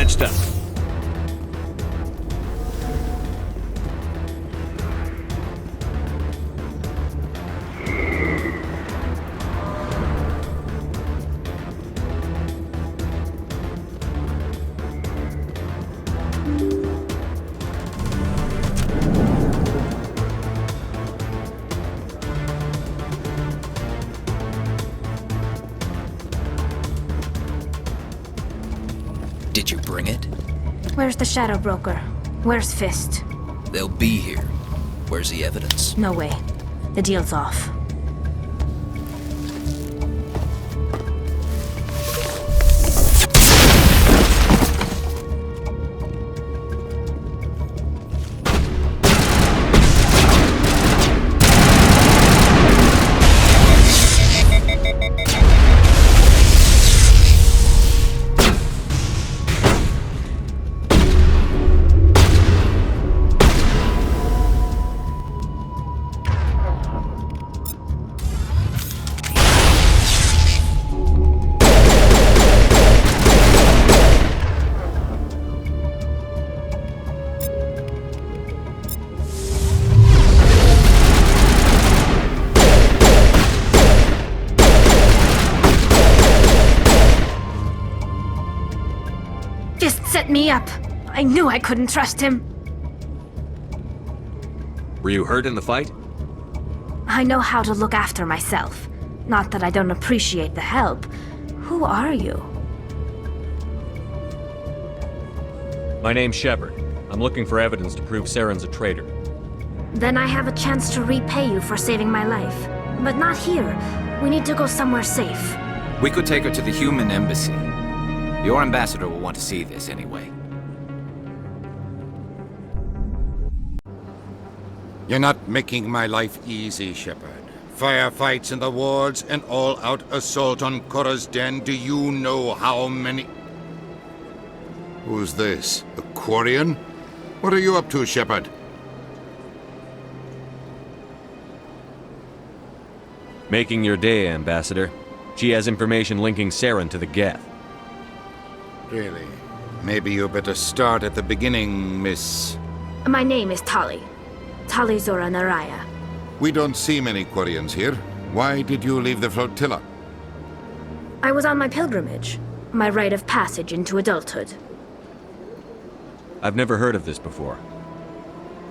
patched up. Did you bring it? Where's the Shadow Broker? Where's Fist? They'll be here. Where's the evidence? No way. The deal's off. Set me up. I knew I couldn't trust him. Were you hurt in the fight? I know how to look after myself. Not that I don't appreciate the help. Who are you? My name's Shepard. I'm looking for evidence to prove Saren's a traitor. Then I have a chance to repay you for saving my life. But not here. We need to go somewhere safe. We could take her to the human embassy. Your ambassador will want to see this anyway. You're not making my life easy, Shepard. Firefights in the wards, an all-out assault on Korra's den. Do you know how many... Who's this? A Quarian? What are you up to, Shepard? Making your day, Ambassador. She has information linking Saren to the Geth. Really? Maybe you better start at the beginning, Miss... My name is Tali. Tali Zora Naraya. We don't see many Quarians here. Why did you leave the flotilla? I was on my pilgrimage. My rite of passage into adulthood. I've never heard of this before.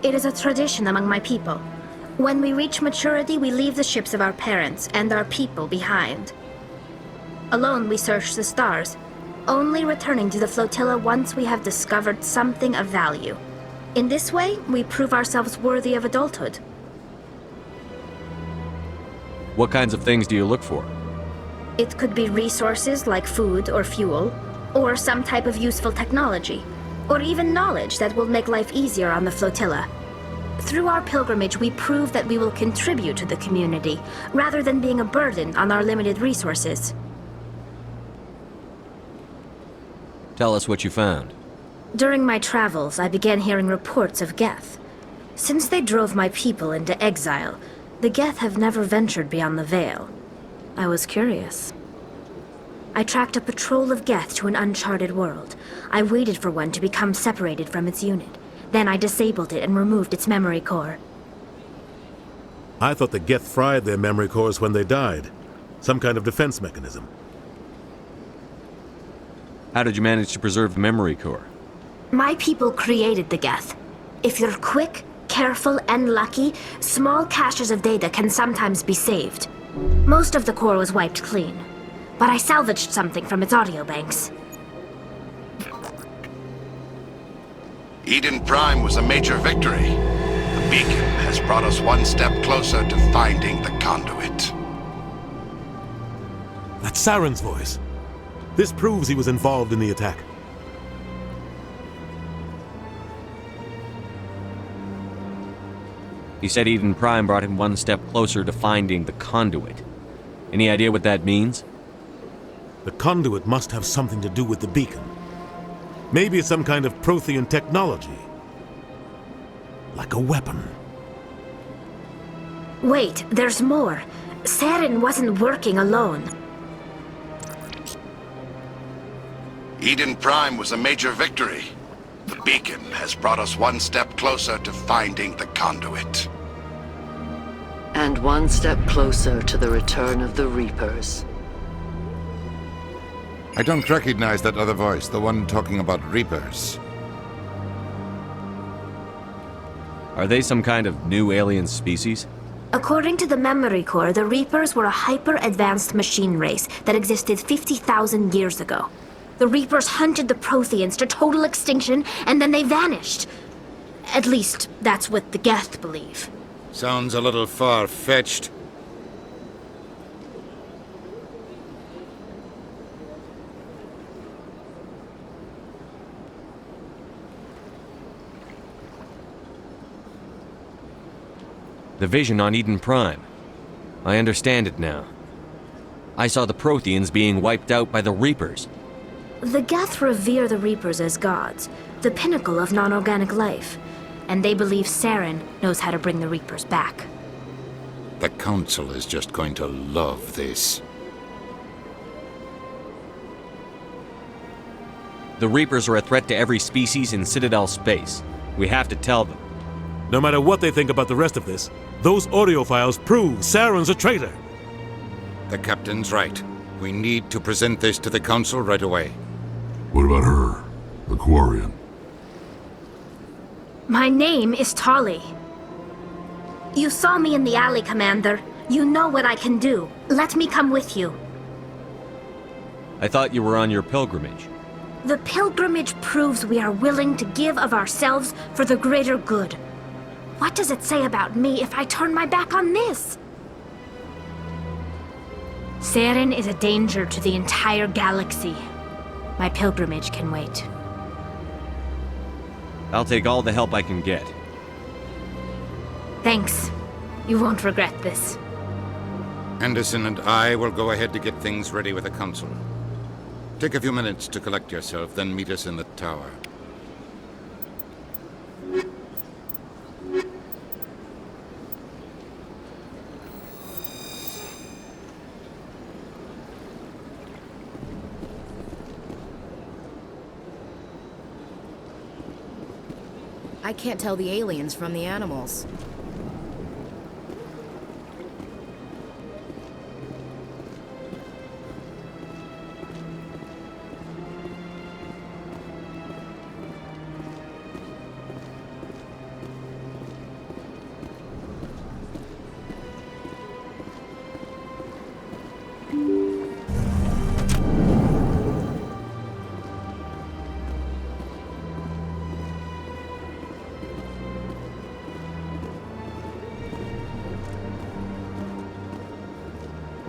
It is a tradition among my people. When we reach maturity, we leave the ships of our parents and our people behind. Alone, we search the stars, only returning to the flotilla once we have discovered something of value. In this way, we prove ourselves worthy of adulthood. What kinds of things do you look for? It could be resources like food or fuel, or some type of useful technology, or even knowledge that will make life easier on the flotilla. Through our pilgrimage, we prove that we will contribute to the community, rather than being a burden on our limited resources. Tell us what you found. During my travels, I began hearing reports of Geth. Since they drove my people into exile, the Geth have never ventured beyond the Veil. I was curious. I tracked a patrol of Geth to an uncharted world. I waited for one to become separated from its unit. Then I disabled it and removed its memory core. I thought the Geth fried their memory cores when they died. Some kind of defense mechanism. How did you manage to preserve the memory core? My people created the Geth. If you're quick, careful, and lucky, small caches of data can sometimes be saved. Most of the core was wiped clean, but I salvaged something from its audio banks. Eden Prime was a major victory. The beacon has brought us one step closer to finding the conduit. That's Saren's voice. This proves he was involved in the attack. He said Eden Prime brought him one step closer to finding the conduit. Any idea what that means? The conduit must have something to do with the beacon. Maybe it's some kind of Prothean technology. Like a weapon. Wait, there's more. Saren wasn't working alone. Eden Prime was a major victory. The beacon has brought us one step closer to finding the conduit. And one step closer to the return of the Reapers. I don't recognize that other voice, the one talking about Reapers. Are they some kind of new alien species? According to the Memory Core, the Reapers were a hyper-advanced machine race that existed 50,000 years ago. The Reapers hunted the Protheans to total extinction, and then they vanished. At least, that's what the Geth believe. Sounds a little far-fetched. The vision on Eden Prime. I understand it now. I saw the Protheans being wiped out by the Reapers. The Geth revere the Reapers as gods, the pinnacle of non-organic life, and they believe Saren knows how to bring the Reapers back. The Council is just going to love this. The Reapers are a threat to every species in Citadel space. We have to tell them. No matter what they think about the rest of this, those audio files prove Saren's a traitor. The Captain's right. We need to present this to the Council right away. What about her? The Quarian? My name is Tali. You saw me in the alley, Commander. You know what I can do. Let me come with you. I thought you were on your pilgrimage. The pilgrimage proves we are willing to give of ourselves for the greater good. What does it say about me if I turn my back on this? Saren is a danger to the entire galaxy. My pilgrimage can wait. I'll take all the help I can get. Thanks. You won't regret this. Anderson and I will go ahead to get things ready with the Council. Take a few minutes to collect yourself, then meet us in the tower. I can't tell the aliens from the animals.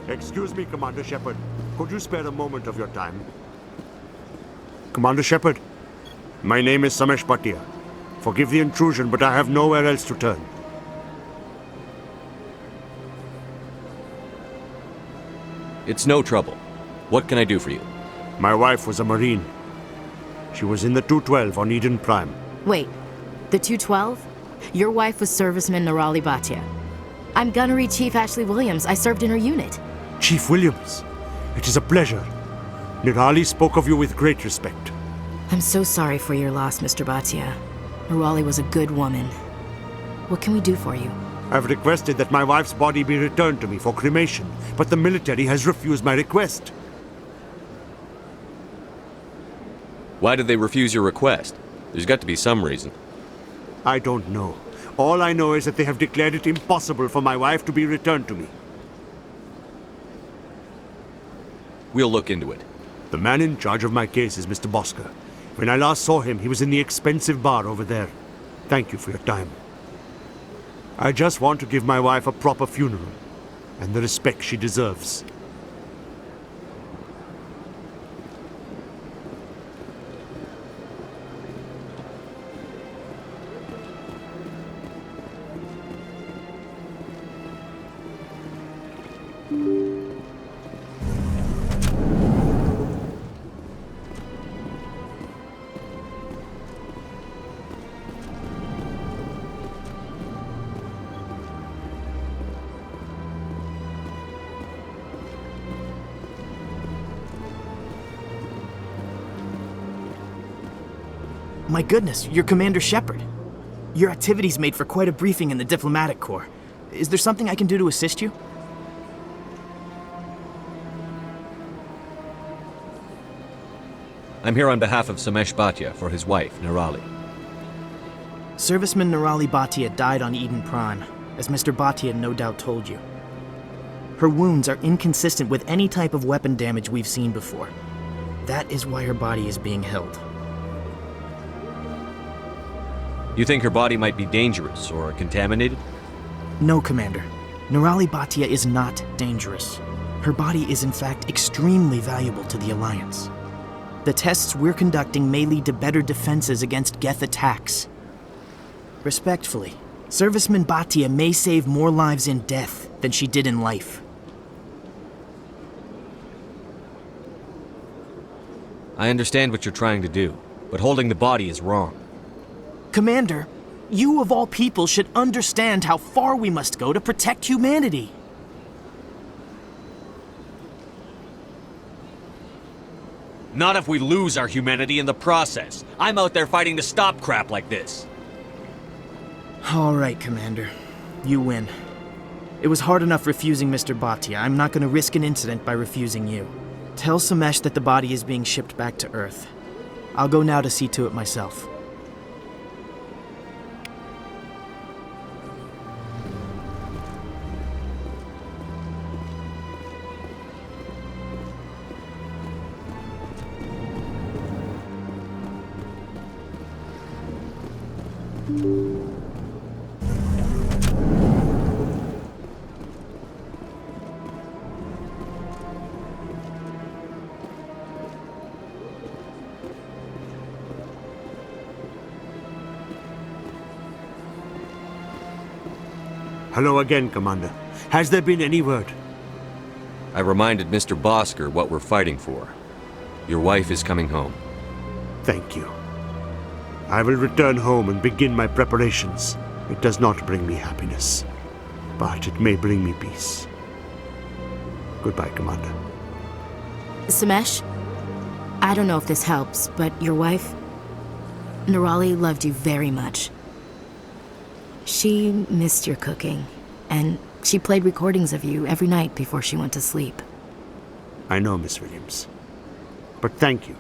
Excuse me, Commander Shepard. Could you spare a moment of your time? Commander Shepard, my name is Samesh Bhatia. Forgive the intrusion, but I have nowhere else to turn. It's no trouble. What can I do for you? My wife was a Marine. She was in the 212 on Eden Prime. Wait, the 212? Your wife was serviceman Nirali Bhatia. I'm Gunnery Chief Ashley Williams. I served in her unit. Chief Williams, it is a pleasure. Nirali spoke of you with great respect. I'm so sorry for your loss, Mr. Bhatia. Nirali was a good woman. What can we do for you? I've requested that my wife's body be returned to me for cremation, but the military has refused my request. Why did they refuse your request? There's got to be some reason. I don't know. All I know is that they have declared it impossible for my wife to be returned to me. We'll look into it. The man in charge of my case is Mr. Bosker. When I last saw him, he was in the expensive bar over there. Thank you for your time. I just want to give my wife a proper funeral, and the respect she deserves. My goodness, you're Commander Shepard. Your activities made for quite a briefing in the diplomatic corps. Is there something I can do to assist you? I'm here on behalf of Samesh Bhatia for his wife, Nirali. Serviceman Nirali Bhatia died on Eden Prime, as Mr. Bhatia no doubt told you. Her wounds are inconsistent with any type of weapon damage we've seen before. That is why her body is being held. You think her body might be dangerous or contaminated? No, Commander. Nirali Bhatia is not dangerous. Her body is in fact extremely valuable to the Alliance. The tests we're conducting may lead to better defenses against Geth attacks. Respectfully, Serviceman Bhatia may save more lives in death than she did in life. I understand what you're trying to do, but holding the body is wrong. Commander, you of all people should understand how far we must go to protect humanity. Not if we lose our humanity in the process. I'm out there fighting to stop crap like this. All right, Commander. You win. It was hard enough refusing Mr. Bhatia. I'm not going to risk an incident by refusing you. Tell Samesh that the body is being shipped back to Earth. I'll go now to see to it myself. Hello again, Commander. Has there been any word? I reminded Mr. Bosker what we're fighting for. Your wife is coming home. Thank you. I will return home and begin my preparations. It does not bring me happiness, but it may bring me peace. Goodbye, Commander. Samesh, I don't know if this helps, but your wife, Nirali, loved you very much. She missed your cooking, and she played recordings of you every night before she went to sleep. I know, Miss Williams. But thank you.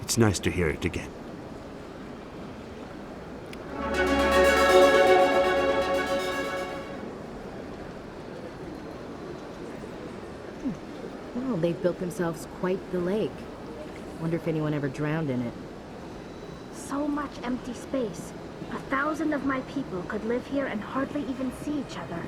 It's nice to hear it again. Well, they've built themselves quite the lake. Wonder if anyone ever drowned in it. So much empty space. 1,000 of my people could live here and hardly even see each other.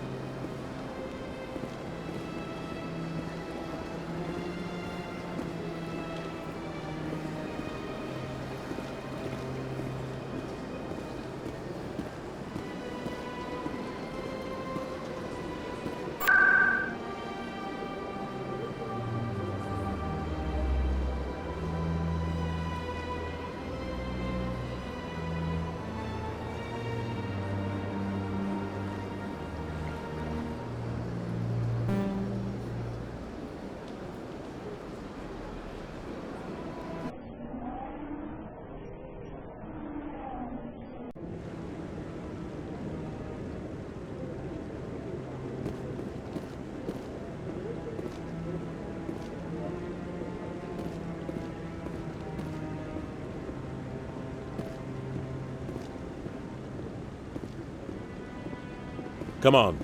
Come on.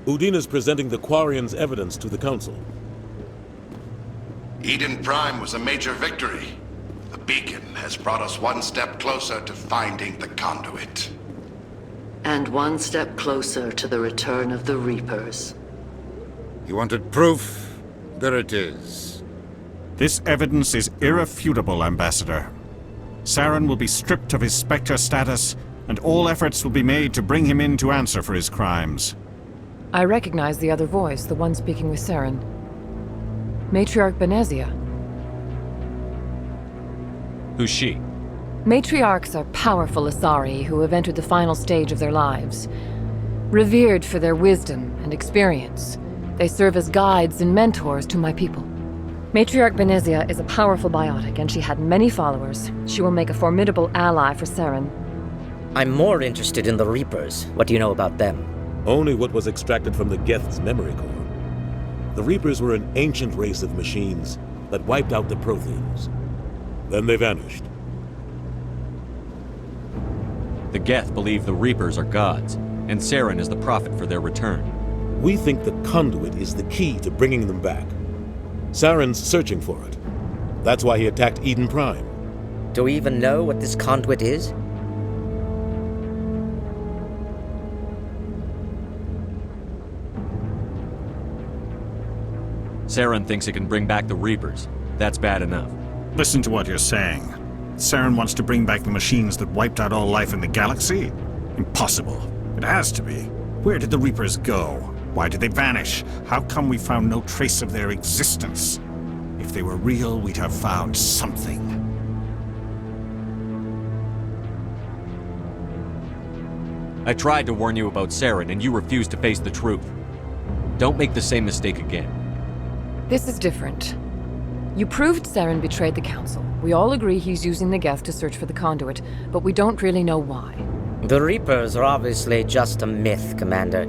Udine is presenting the Quarian's evidence to the Council. Eden Prime was a major victory. The beacon has brought us one step closer to finding the conduit. And one step closer to the return of the Reapers. You wanted proof? There it is. This evidence is irrefutable, Ambassador. Saren will be stripped of his Spectre status, and all efforts will be made to bring him in to answer for his crimes. I recognize the other voice, the one speaking with Saren. Matriarch Benezia. Who's she? Matriarchs are powerful Asari who have entered the final stage of their lives. Revered for their wisdom and experience, they serve as guides and mentors to my people. Matriarch Benezia is a powerful biotic, and she had many followers. She will make a formidable ally for Saren. I'm more interested in the Reapers. What do you know about them? Only what was extracted from the Geth's memory core. The Reapers were an ancient race of machines that wiped out the Protheans. Then they vanished. The Geth believe the Reapers are gods, and Saren is the prophet for their return. We think the conduit is the key to bringing them back. Saren's searching for it. That's why he attacked Eden Prime. Do we even know what this conduit is? Saren thinks it can bring back the Reapers. That's bad enough. Listen to what you're saying. Saren wants to bring back the machines that wiped out all life in the galaxy? Impossible. It has to be. Where did the Reapers go? Why did they vanish? How come we found no trace of their existence? If they were real, we'd have found something. I tried to warn you about Saren, and you refused to face the truth. Don't make the same mistake again. This is different. You proved Saren betrayed the Council. We all agree he's using the Geth to search for the conduit, but we don't really know why. The Reapers are obviously just a myth, Commander.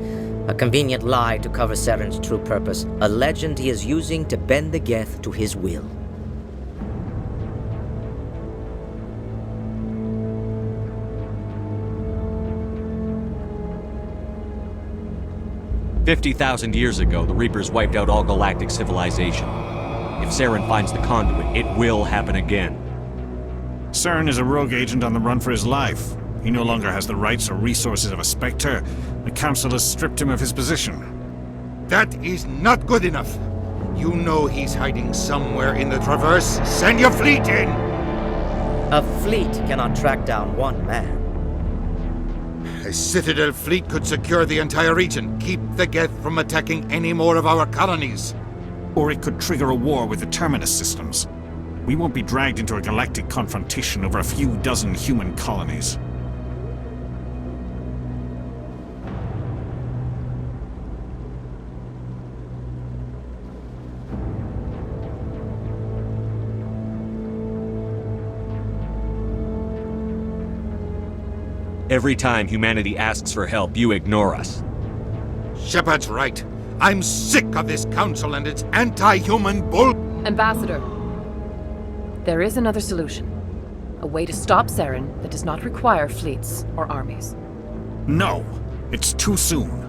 A convenient lie to cover Saren's true purpose. A legend he is using to bend the Geth to his will. "50,000 years ago, the Reapers wiped out all galactic civilization. If Saren finds the conduit, it will happen again." Saren is a rogue agent on the run for his life. He no longer has the rights or resources of a Spectre. The Council has stripped him of his position. That is not good enough. You know he's hiding somewhere in the Traverse. Send your fleet in! A fleet cannot track down one man. A Citadel fleet could secure the entire region, keep the Geth from attacking any more of our colonies. Or it could trigger a war with the Terminus systems. We won't be dragged into a galactic confrontation over a few dozen human colonies. Every time humanity asks for help, you ignore us. Shepard's right. I'm sick of this council and its anti-human bull... Ambassador, there is another solution. A way to stop Saren that does not require fleets or armies. No! It's too soon.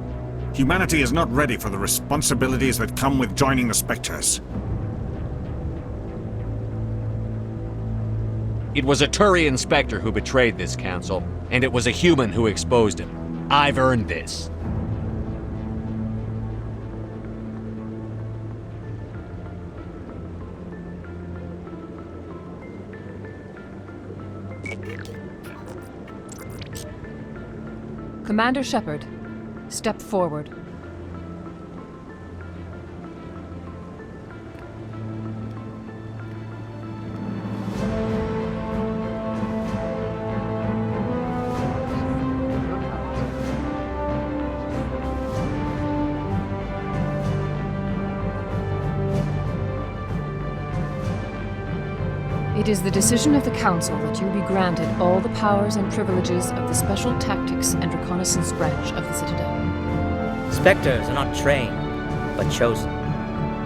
Humanity is not ready for the responsibilities that come with joining the Spectres. It was a Turian Spectre who betrayed this council, and it was a human who exposed him. I've earned this. Commander Shepard, step forward. It is the decision of the Council that you be granted all the powers and privileges of the Special Tactics and Reconnaissance branch of the Citadel. Spectres are not trained, but chosen.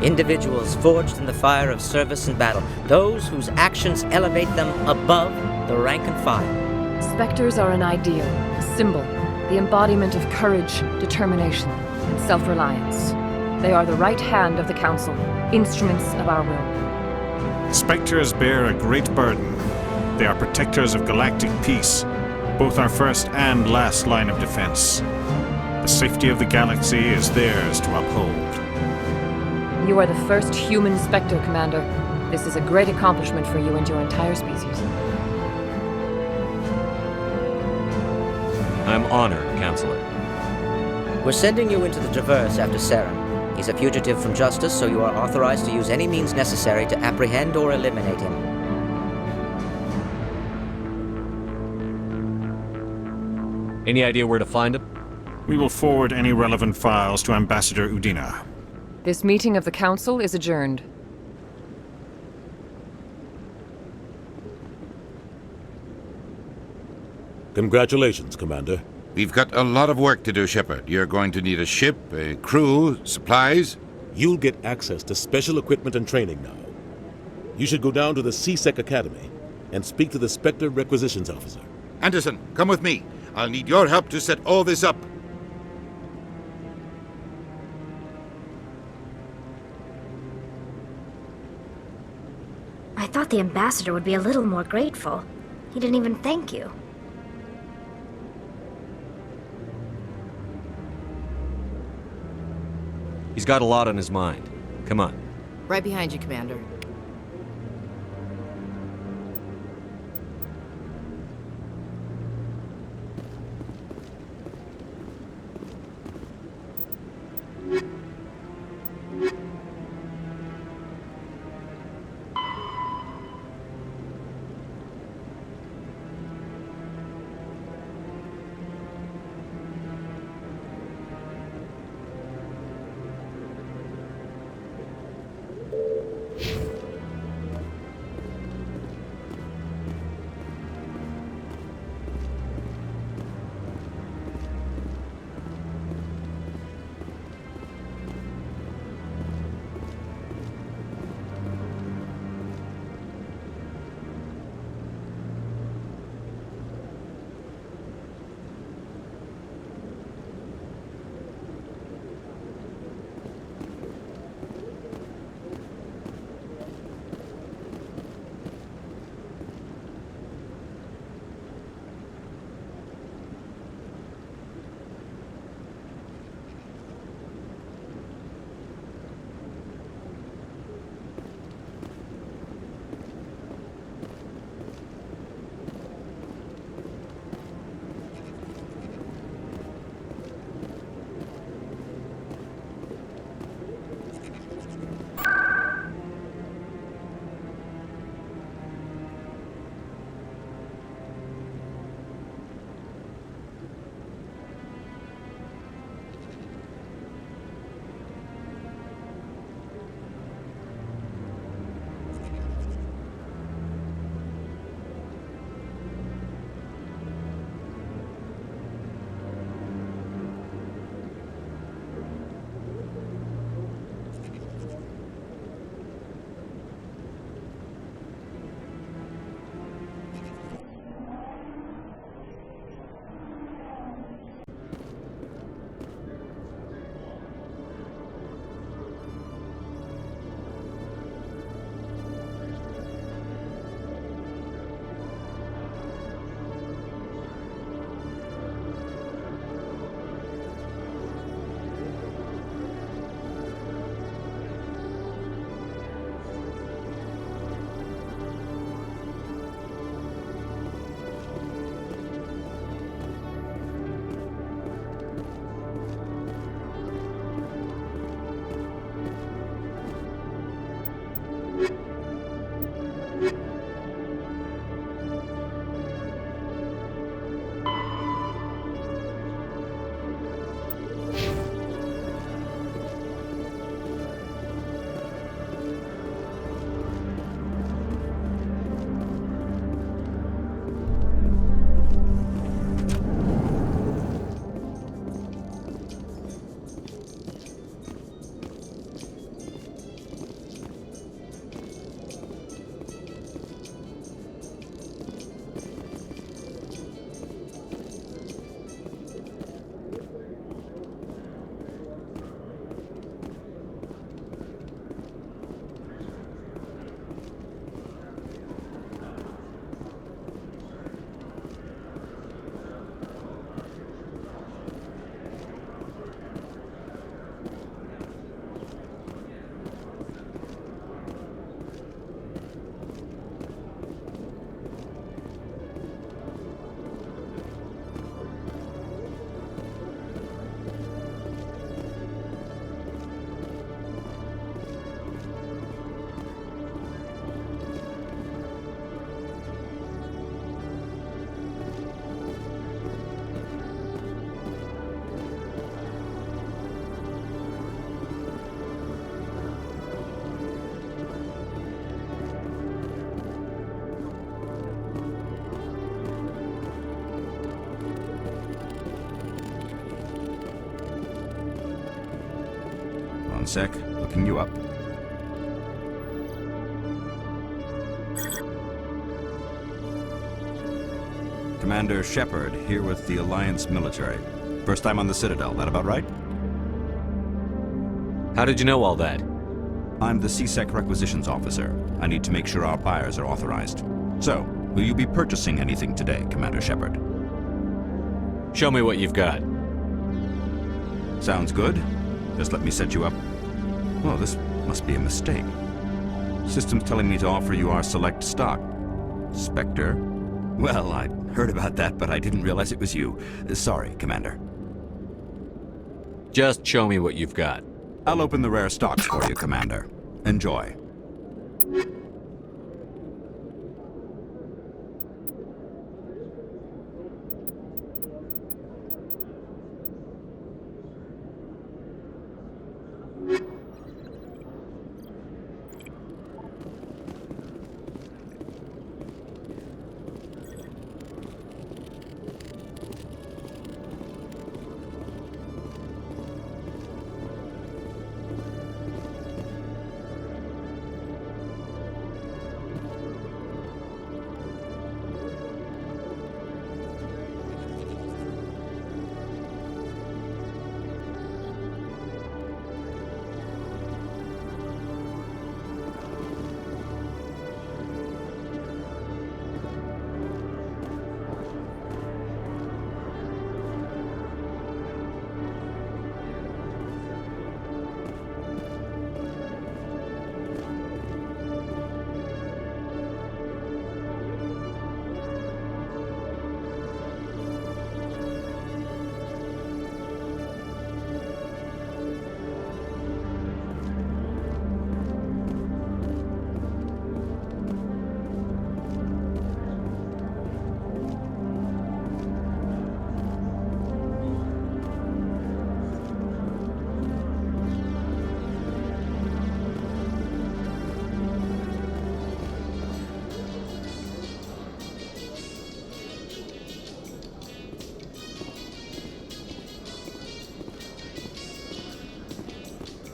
Individuals forged in the fire of service and battle. Those whose actions elevate them above the rank and file. Spectres are an ideal, a symbol, the embodiment of courage, determination, and self-reliance. They are the right hand of the Council, instruments of our will. Spectres bear a great burden. They are protectors of galactic peace, both our first and last line of defense. The safety of the galaxy is theirs to uphold. You are the first human Spectre, Commander. This is a great accomplishment for you and your entire species. I'm honored, Counselor. We're sending you into the Traverse after Saren. He's a fugitive from justice, so you are authorized to use any means necessary to apprehend or eliminate him. Any idea where to find him? We will forward any relevant files to Ambassador Udina. This meeting of the Council is adjourned. Congratulations, Commander. We've got a lot of work to do, Shepard. You're going to need a ship, a crew, supplies. You'll get access to special equipment and training now. You should go down to the CSEC Academy and speak to the Spectre Requisitions Officer. Anderson, come with me. I'll need your help to set all this up. I thought the ambassador would be a little more grateful. He didn't even thank you. He's got a lot on his mind. Come on. Right behind you, Commander. sec. Looking you up. Commander Shepard, here with the Alliance military. First time on the Citadel, that about right? How did you know all that? I'm the C-Sec requisitions officer. I need to make sure our buyers are authorized. So, will you be purchasing anything today, Commander Shepard? Show me what you've got. Sounds good. Just let me set you up. Oh, this must be a mistake. System's telling me to offer you our select stock. Spectre? Well, I heard about that, but I didn't realize it was you. Sorry, Commander. Just show me what you've got. I'll open the rare stocks for you, Commander. Enjoy.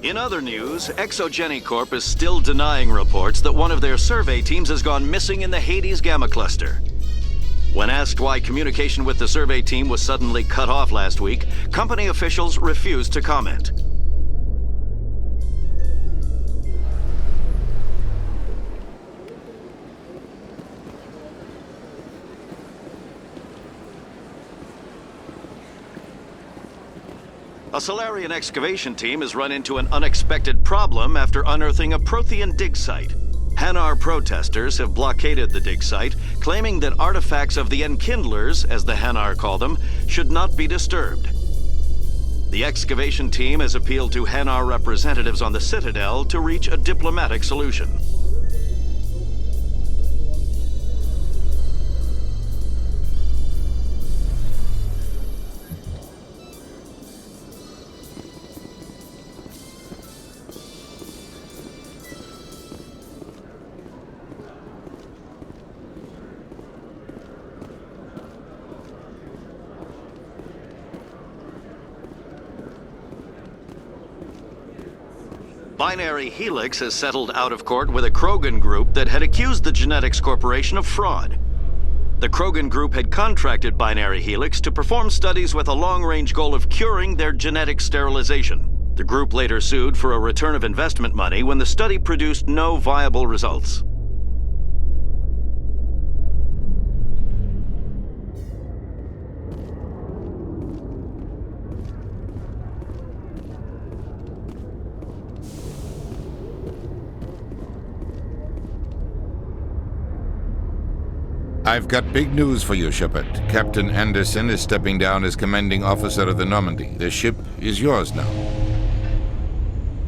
In other news, Exogeny Corp is still denying reports that one of their survey teams has gone missing in the Hades Gamma Cluster. When asked why communication with the survey team was suddenly cut off last week, company officials refused to comment. A Solarian excavation team has run into an unexpected problem after unearthing a Prothean dig site. Hanar protesters have blockaded the dig site, claiming that artifacts of the Enkindlers, as the Hanar call them, should not be disturbed. The excavation team has appealed to Hanar representatives on the Citadel to reach a diplomatic solution. Binary Helix has settled out of court with a Krogan group that had accused the Genetics Corporation of fraud. The Krogan group had contracted Binary Helix to perform studies with a long-range goal of curing their genetic sterilization. The group later sued for a return of investment money when the study produced no viable results. I've got big news for you, Shepard. Captain Anderson is stepping down as commanding officer of the Normandy. The ship is yours now.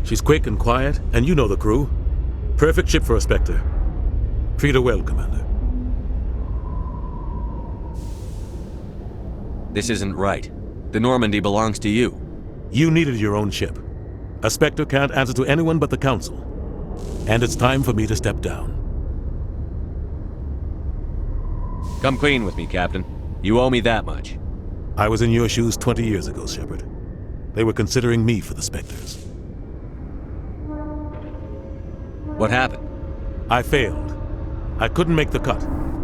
She's quick and quiet, and you know the crew. Perfect ship for a Spectre. Treat her well, Commander. This isn't right. The Normandy belongs to you. You needed your own ship. A Spectre can't answer to anyone but the Council. And it's time for me to step down. Come clean with me, Captain. You owe me that much. I was in your shoes 20 years ago, Shepard. They were considering me for the Spectres. What happened? I failed. I couldn't make the cut.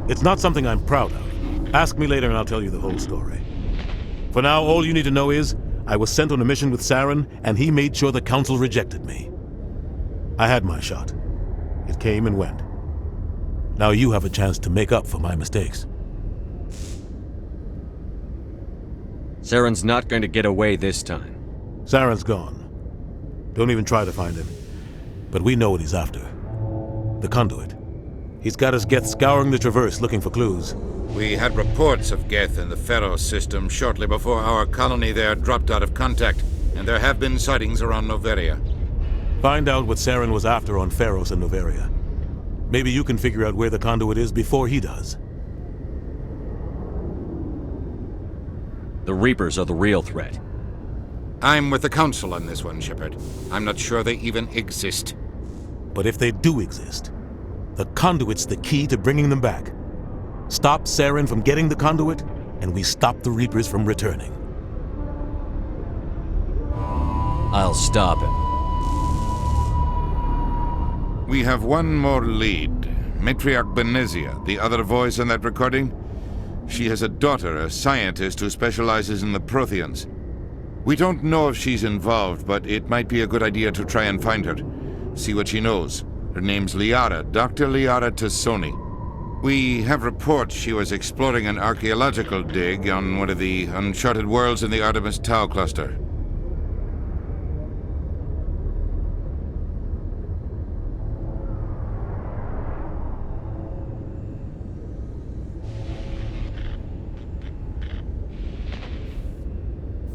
It's not something I'm proud of. Ask me later and I'll tell you the whole story. For now, all you need to know is, I was sent on a mission with Saren, and he made sure the Council rejected me. I had my shot. It came and went. Now you have a chance to make up for my mistakes. Saren's not going to get away this time. Saren's gone. Don't even try to find him. But we know what he's after. The conduit. He's got us Geth scouring the Traverse looking for clues. We had reports of Geth in the Pharos system shortly before our colony there dropped out of contact, and there have been sightings around Noveria. Find out what Saren was after on Pharos and Noveria. Maybe you can figure out where the conduit is before he does. The Reapers are the real threat. I'm with the Council on this one, Shepard. I'm not sure they even exist. But if they do exist, the conduit's the key to bringing them back. Stop Saren from getting the conduit, and we stop the Reapers from returning. I'll stop him. We have one more lead. Matriarch Benezia, the other voice on that recording. She has a daughter, a scientist who specializes in the Protheans. We don't know if she's involved, but it might be a good idea to try and find her. See what she knows. Her name's Liara, Dr. Liara Tassoni. We have reports she was exploring an archaeological dig on one of the uncharted worlds in the Artemis Tau cluster.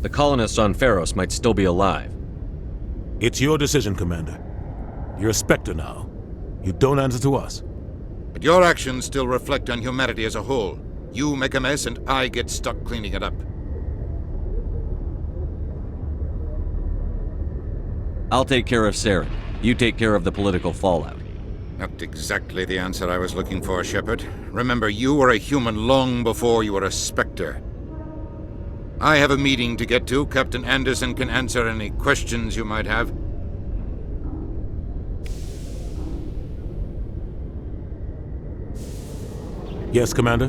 The colonists on Pharos might still be alive. It's your decision, Commander. You're a Spectre now. You don't answer to us. But your actions still reflect on humanity as a whole. You make a mess and I get stuck cleaning it up. I'll take care of Saren. You take care of the political fallout. Not exactly the answer I was looking for, Shepard. Remember, you were a human long before you were a Spectre. I have a meeting to get to. Captain Anderson can answer any questions you might have. Yes, Commander?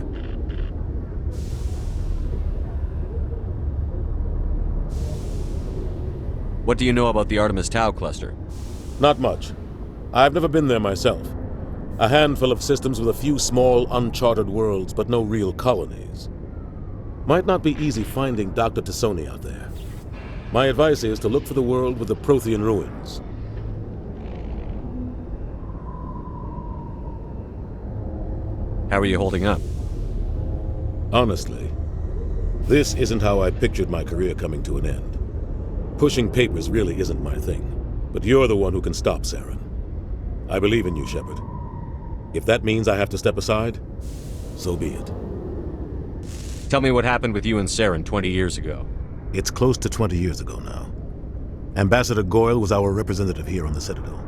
What do you know about the Artemis Tau cluster? Not much. I've never been there myself. A handful of systems with a few small, uncharted worlds, but no real colonies. Might not be easy finding Dr. Tassoni out there. My advice is to look for the world with the Prothean ruins. How are you holding up? Honestly, this isn't how I pictured my career coming to an end. Pushing papers really isn't my thing, but you're the one who can stop Saren. I believe in you, Shepard. If that means I have to step aside, so be it. Tell me what happened with you and Saren 20 years ago. It's close to 20 years ago now. Ambassador Goyle was our representative here on the Citadel.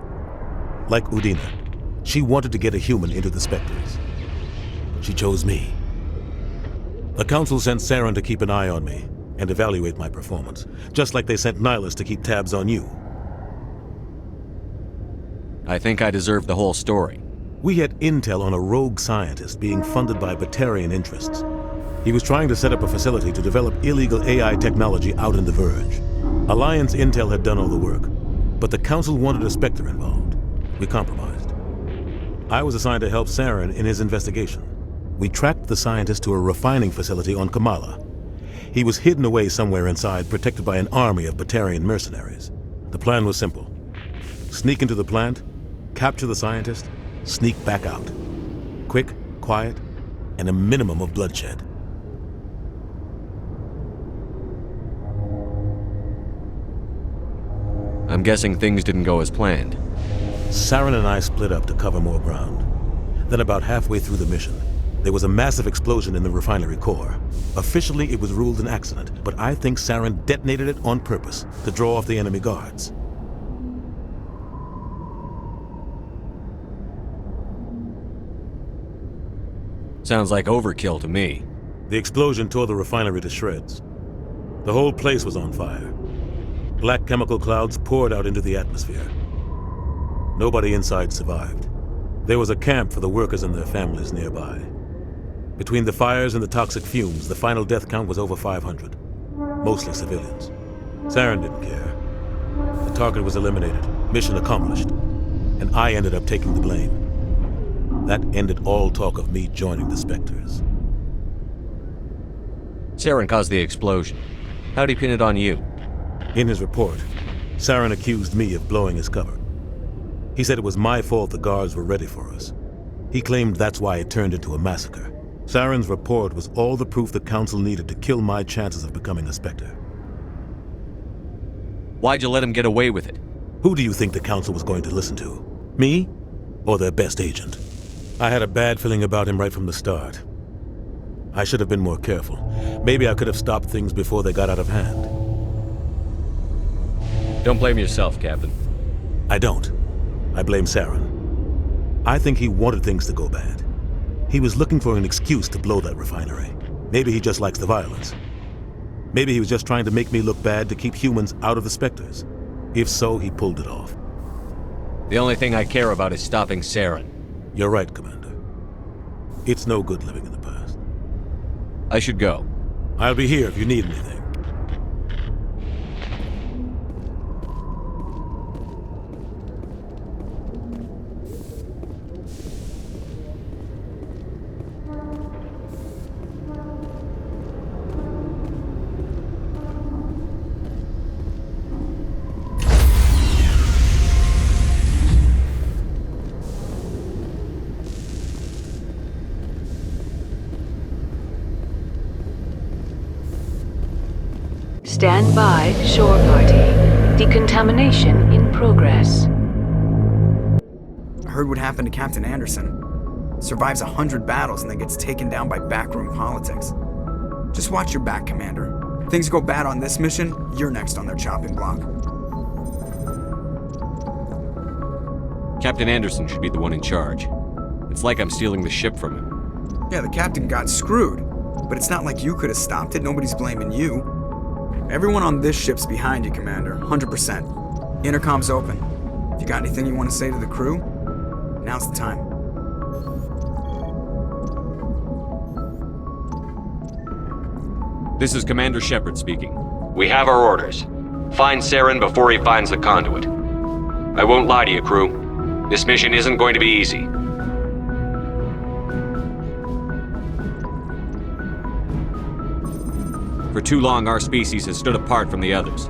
Like Udina, she wanted to get a human into the Spectres. She chose me. The Council sent Saren to keep an eye on me and evaluate my performance, just like they sent Nihilus to keep tabs on you. I think I deserve the whole story. We had intel on a rogue scientist being funded by Batarian interests. He was trying to set up a facility to develop illegal AI technology out in the Verge. Alliance intel had done all the work, but the Council wanted a Spectre involved. We compromised. I was assigned to help Saren in his investigation. We tracked the scientist to a refining facility on Kamala. He was hidden away somewhere inside, protected by an army of Batarian mercenaries. The plan was simple. Sneak into the plant, capture the scientist, sneak back out. Quick, quiet, and a minimum of bloodshed. I'm guessing things didn't go as planned. Saren and I split up to cover more ground. Then about halfway through the mission, there was a massive explosion in the refinery core. Officially, it was ruled an accident, but I think Saren detonated it on purpose to draw off the enemy guards. Sounds like overkill to me. The explosion tore the refinery to shreds. The whole place was on fire. Black chemical clouds poured out into the atmosphere. Nobody inside survived. There was a camp for the workers and their families nearby. Between the fires and the toxic fumes, the final death count was over 500. Mostly civilians. Saren didn't care. The target was eliminated, mission accomplished, and I ended up taking the blame. That ended all talk of me joining the Spectres. Saren caused the explosion. How'd he pin it on you? In his report, Saren accused me of blowing his cover. He said it was my fault the guards were ready for us. He claimed that's why it turned into a massacre. Saren's report was all the proof the Council needed to kill my chances of becoming a Spectre. Why'd you let him get away with it? Who do you think the Council was going to listen to? Me? Or their best agent? I had a bad feeling about him right from the start. I should have been more careful. Maybe I could have stopped things before they got out of hand. Don't blame yourself, Captain. I don't. I blame Saren. I think he wanted things to go bad. He was looking for an excuse to blow that refinery. Maybe he just likes the violence. Maybe he was just trying to make me look bad to keep humans out of the Spectres. If so, he pulled it off. The only thing I care about is stopping Saren. You're right, Commander. It's no good living in the past. I should go. I'll be here if you need anything. Stand by, shore party. Decontamination in progress. I heard what happened to Captain Anderson. Survives 100 battles and then gets taken down by backroom politics. Just watch your back, Commander. If things go bad on this mission, you're next on their chopping block. Captain Anderson should be the one in charge. It's like I'm stealing the ship from him. Yeah, the captain got screwed. But it's not like you could have stopped it. Nobody's blaming you. Everyone on this ship's behind you, Commander. 100%. Intercom's open. If you got anything you want to say to the crew, now's the time. This is Commander Shepard speaking. We have our orders. Find Saren before he finds the conduit. I won't lie to you, crew. This mission isn't going to be easy. For too long, our species has stood apart from the others.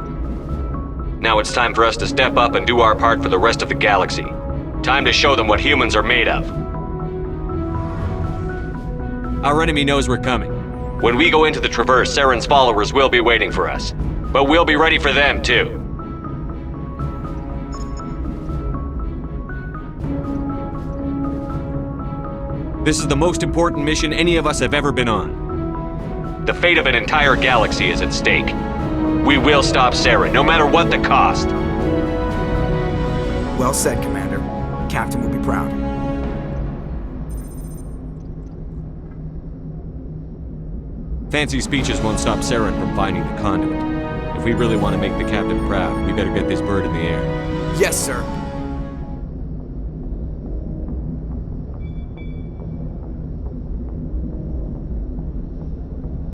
Now it's time for us to step up and do our part for the rest of the galaxy. Time to show them what humans are made of. Our enemy knows we're coming. When we go into the Traverse, Saren's followers will be waiting for us. But we'll be ready for them, too. This is the most important mission any of us have ever been on. The fate of an entire galaxy is at stake. We will stop Saren, no matter what the cost. Well said, Commander. Captain will be proud. Fancy speeches won't stop Saren from finding the conduit. If we really want to make the captain proud, we better get this bird in the air. Yes, sir.